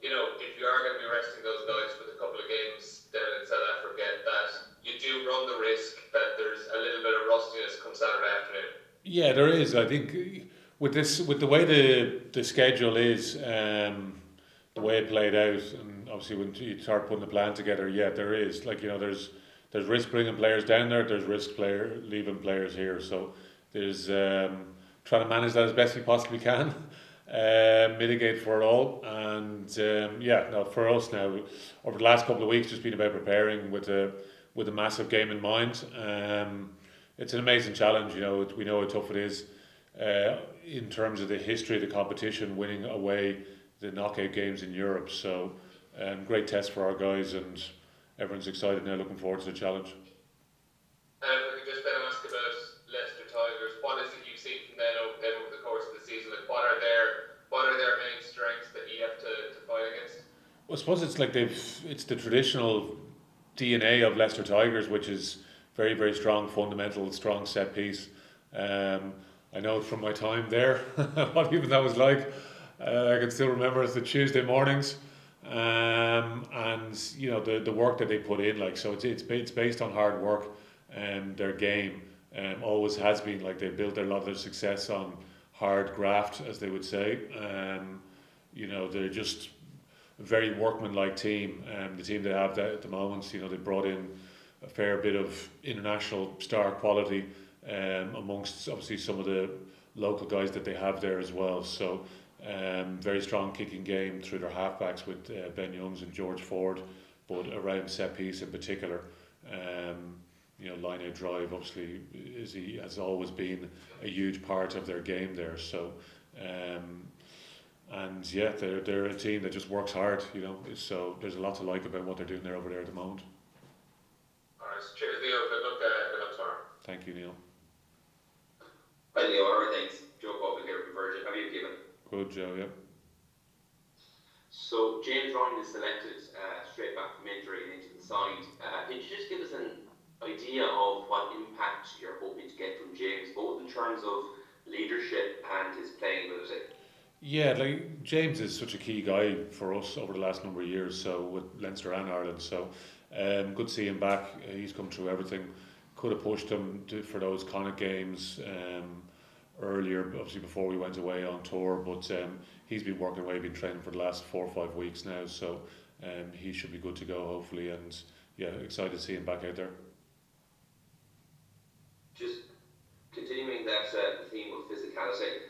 if you are going to be resting those guys with a couple of games down in South Africa, that you do run the risk that there's a little bit of rustiness come Saturday afternoon. Yeah, there is. I think with the way the schedule is, the way it played out, and obviously when you start putting the plan together, yeah, there is there's risk bringing players down there. There's risk leaving players here. So there's trying to manage that as best we possibly can, mitigate for it all, and yeah, no, for us now over the last couple of weeks, just been about preparing with a massive game in mind. It's an amazing challenge. We know how tough it is in terms of the history of the competition, winning away the knockout games in Europe. So, great test for our guys, and everyone's excited now, looking forward to the challenge. And if I could just then ask about Leicester Tigers, what is it you've seen from them over the course of the season? Like, what are their main strengths that you have to fight against? Well, I suppose it's the traditional DNA of Leicester Tigers, which is very, very strong fundamental, strong set piece. I know from my time there what even that was like. I can still remember it's the Tuesday mornings, and the work that they put in. Like, so it's based on hard work, and their game always has been like they built a lot of their success on hard graft, as they would say. They're just a very workmanlike team. The team they have at the moment, they brought in a fair bit of international star quality amongst obviously some of the local guys that they have there as well. So very strong kicking game through their halfbacks with Ben Youngs and George Ford, but around set piece in particular. Line out drive obviously has always been a huge part of their game there. So and yeah, they're a team that just works hard. So there's a lot to like about what they're doing there over there at the moment. All right, cheers, Leo. Good luck tomorrow. Thank you, Neil. Hi, Leo. All right, thanks. Joe Coffin here from Virgin. How are you keeping? Good, Joe. Yeah. So James Ryan is selected straight back from injury and into the side. Can you just give us an idea of what impact you're hoping to get from James, both in terms of leadership and his playing ability? Yeah, like James is such a key guy for us over the last number of years. So with Leinster and Ireland, so good to see him back. He's come through everything. Could have pushed him for those Connacht games earlier, obviously before we went away on tour. But he's been working away, been training for the last 4 or 5 weeks now. So he should be good to go, hopefully. And yeah, excited to see him back out there. Just continuing that theme of physicality,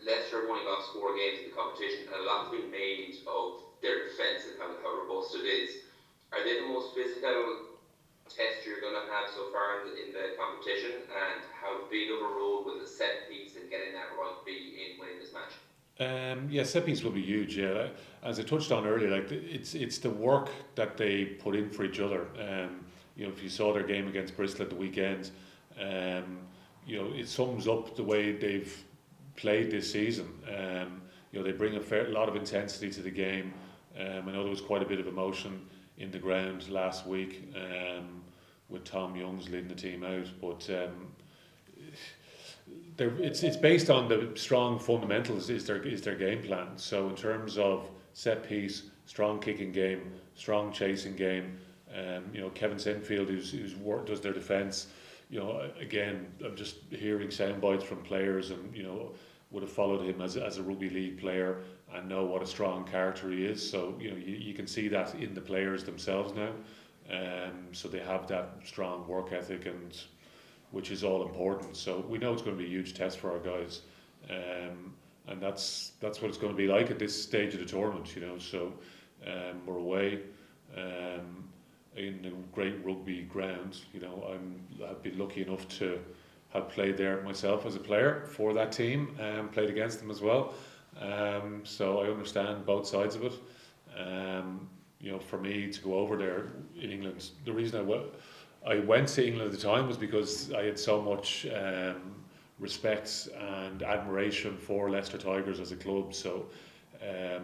Leicester have only lost 4 games in the competition, and a lot has been made of their defence and how robust it is. Are they the most physical test you're going to have so far in the competition, and how big of a role will the set piece in getting that right be in winning this match? Yeah, set piece will be huge. Yeah, as I touched on earlier, like it's the work that they put in for each other. If you saw their game against Bristol at the weekend, it sums up the way they've played this season. They bring a lot of intensity to the game. I know there was quite a bit of emotion in the ground last week with Tom Youngs leading the team out, but it's based on the strong fundamentals is their game plan. So in terms of set piece, strong kicking game, strong chasing game, Kevin Sinfield who's does their defence. Again, I'm just hearing sound bites from players, and would have followed him as a rugby league player and know what a strong character he is. So you can see that in the players themselves now. So they have that strong work ethic, and which is all important. So we know it's going to be a huge test for our guys, and that's what it's going to be like at this stage of the tournament. So we're away in a great rugby ground. I've been lucky enough to have played there myself as a player for that team, and played against them as well. So I understand both sides of it. For me to go over there in England, the reason I went to England at the time was because I had so much respect and admiration for Leicester Tigers as a club. So I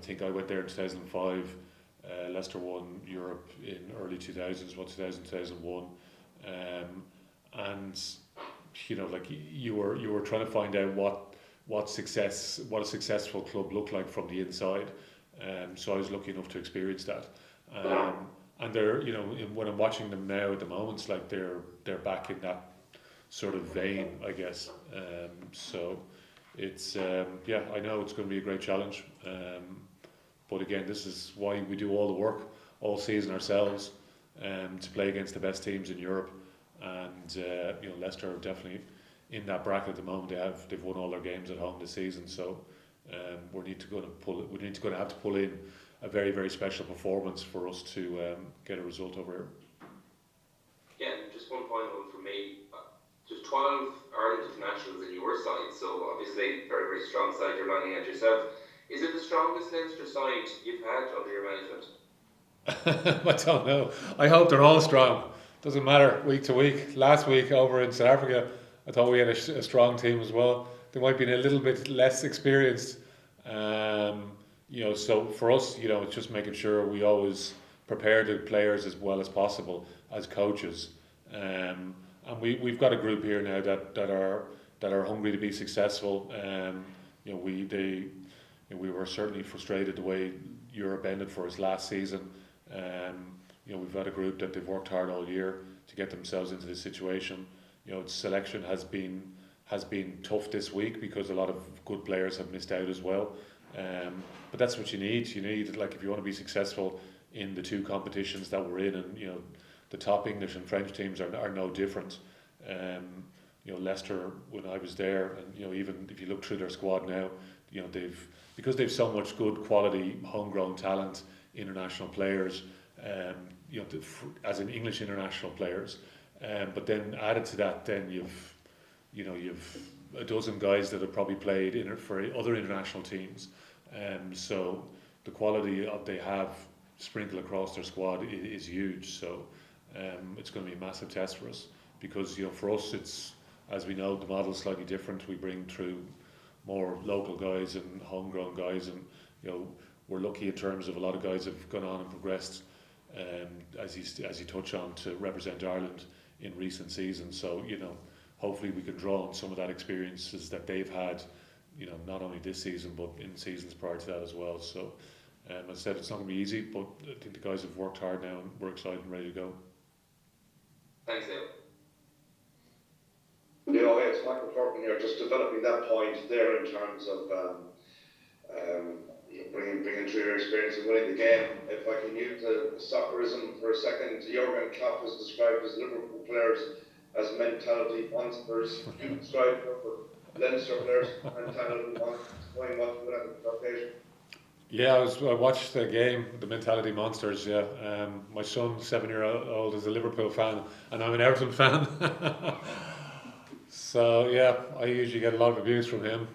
think I went there in 2005. Leicester won Europe in early 2000s, 2001, and you were trying to find out what a successful club looked like from the inside, So I was lucky enough to experience that. And they're, when I'm watching them now at the moment, it's like they're back in that sort of vein, I guess. So it's I know it's going to be a great challenge. But again, this is why we do all the work all season ourselves, to play against the best teams in Europe. And Leicester are definitely in that bracket at the moment. They've won all their games at home this season. So we need to have to pull in a very, very special performance for us to get a result over here. Yeah, and just one final one from me. There's 12 Ireland internationals in your side, so obviously very, very strong side you're lining out yourself. Is it the strongest Leinster side you've had under your management? I don't know. I hope they're all strong. Doesn't matter week to week. Last week over in South Africa, I thought we had a strong team as well. They might be a little bit less experienced. So for us, it's just making sure we always prepare the players as well as possible as coaches. And we've got a group here now that are hungry to be successful. We were certainly frustrated the way Europe ended for us last season. We've got a group that they've worked hard all year to get themselves into this situation. Selection has been tough this week because a lot of good players have missed out as well. But that's what you need. You need, like, if you want to be successful in the two competitions that we're in, and the top English and French teams are no different. Leicester, when I was there, and even if you look through their squad now, because they've so much good quality homegrown talent, international players, as in English international players, but then added to that, then you've a dozen guys that have probably played for other international teams. So the quality they have sprinkled across their squad is huge. So it's going to be a massive test for us, because for us, it's, as we know, the model is slightly different. We bring through more local guys and homegrown guys, and we're lucky in terms of a lot of guys have gone on and progressed, as you touch on, to represent Ireland in recent seasons. So hopefully we can draw on some of that experiences that they've had, not only this season but in seasons prior to that as well. So as I said, it's not going to be easy, but I think the guys have worked hard now and we're excited and ready to go. Thanks, Leo. Leo, hey, it's Michael Thornton here, just developing that point there in terms of bringing through your experience and winning the game. If I can use the soccerism for a second, Jurgen Klopp has described his Liverpool players as mentality monsters. You described for Leinster players mentality monsters. Explain what you would have in occasion. Yeah, I watched the game, the mentality monsters. Yeah, my son, 7-year-old, is a Liverpool fan, and I'm an Everton fan. So yeah, I usually get a lot of abuse from him.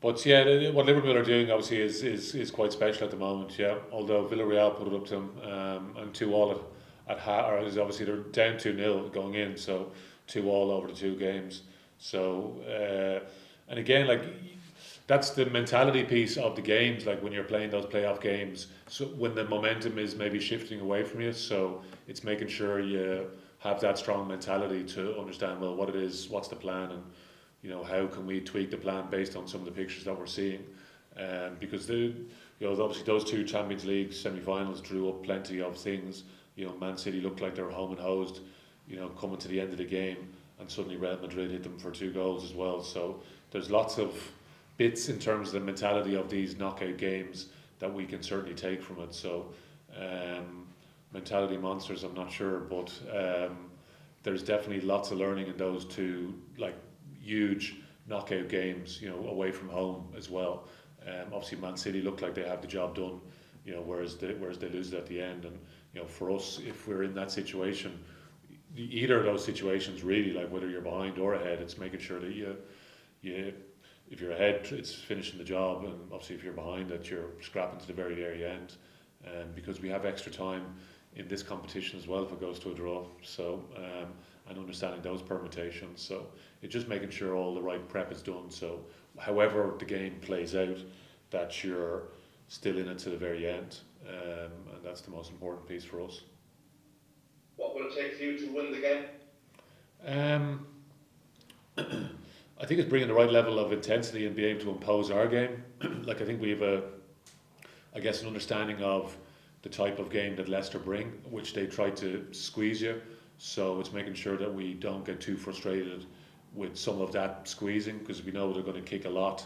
But yeah, what Liverpool are doing obviously is quite special at the moment. Yeah, although Villarreal put it up to them, and 2-2 at half, or obviously they're down 2-0 going in, so 2-2 over the two games. So and again, like, that's the mentality piece of the games. Like when you're playing those playoff games, so when the momentum is maybe shifting away from you, so it's making sure you have that strong mentality to understand, well, what it is, what's the plan, and how can we tweak the plan based on some of the pictures that we're seeing. Because obviously those two Champions League semi-finals drew up plenty of things. Man City looked like they were home and hosed, coming to the end of the game, and suddenly Real Madrid hit them for 2 goals as well. So there's lots of bits in terms of the mentality of these knockout games that we can certainly take from it. So mentality monsters, I'm not sure, but there's definitely lots of learning in those two, like, huge knockout games, away from home as well. Obviously Man City look like they have the job done, whereas they lose it at the end. And for us, if we're in that situation, either of those situations really, like whether you're behind or ahead, it's making sure that you if you're ahead, it's finishing the job, and obviously if you're behind, that you're scrapping to the very, very end. Because we have extra time in this competition as well if it goes to a draw. So and understanding those permutations. So it's just making sure all the right prep is done. So however the game plays out, that you're still in it to the very end. And that's the most important piece for us. What will it take for you to win the game? I think it's bringing the right level of intensity and being able to impose our game. Like I think we have I guess, an understanding of the type of game that Leicester bring, which they try to squeeze you. So it's making sure that we don't get too frustrated with some of that squeezing, because we know they're going to kick a lot,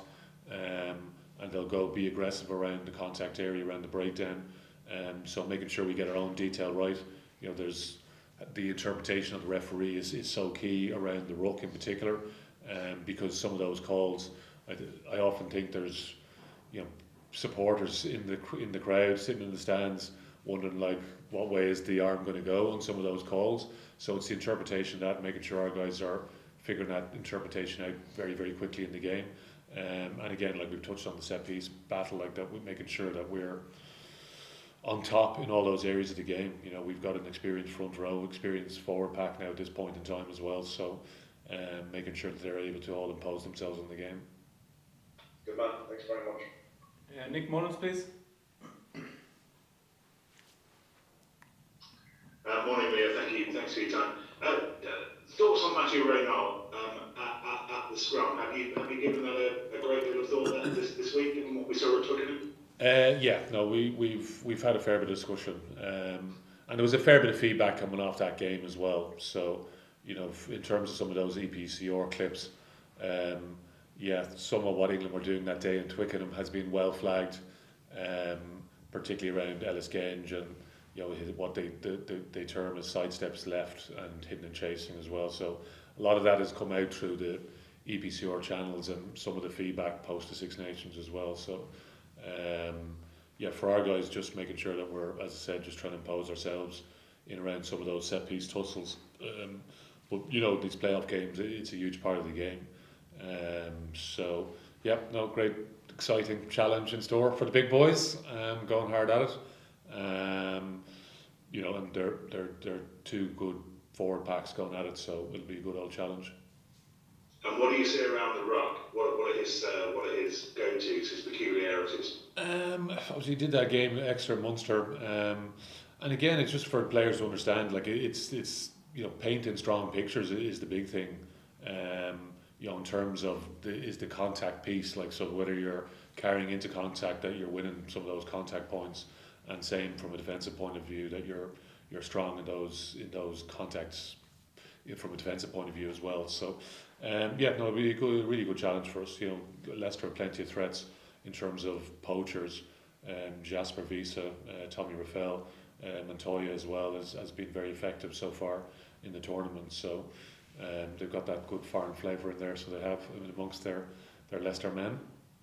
and they'll go be aggressive around the contact area, around the breakdown. So making sure we get our own detail right. There's the interpretation of the referee is so key around the ruck in particular, because some of those calls, I often think there's supporters in the crowd sitting in the stands wondering like what way is the arm going to go on some of those calls. So it's the interpretation of that, making sure our guys are figuring that interpretation out very, very quickly in the game. And again, like we've touched on the set piece battle, like that, we're making sure that we're on top in all those areas of the game. We've got an experienced front row, experienced forward pack now at this point in time as well. So making sure that they're able to all impose themselves on the game. Good man, thanks very much. Nick Mullins, please. Morning, Leo. Thanks for your time. Thoughts on Matthew Reynal at the scrum? Have you given that a great deal of thought this week, given what we saw at Twickenham? Yeah, no, we've had a fair bit of discussion, and there was a fair bit of feedback coming off that game as well. So, in terms of some of those EPCR clips, some of what England were doing that day in Twickenham has been well flagged, particularly around Ellis Genge and what they term as sidesteps left and hidden and chasing as well. So a lot of that has come out through the EPCR channels and some of the feedback post the Six Nations as well. So for our guys, just making sure that we're, as I said, just trying to impose ourselves in around some of those set piece tussles. But these playoff games, it's a huge part of the game. Great, exciting challenge in store for the big boys. Going hard at it. And they're two good forward packs going at it, so it'll be a good old challenge. And what do you say around the ruck? What are his go-tos, his peculiarities? Obviously, he did that game extra Munster, and again, it's just for players to understand. Like it's painting strong pictures is the big thing. In terms of the contact piece, like so whether you're carrying into contact that you're winning some of those contact points, and same from a defensive point of view that you're strong in those contacts from a defensive point of view as well. So it'll be a really good challenge for us. Leicester have plenty of threats in terms of poachers. Jasper Visa, Tommy Raffel, Montoya as well has been very effective so far in the tournament. So they've got that good foreign flavour in there, so they have amongst their Leicester men.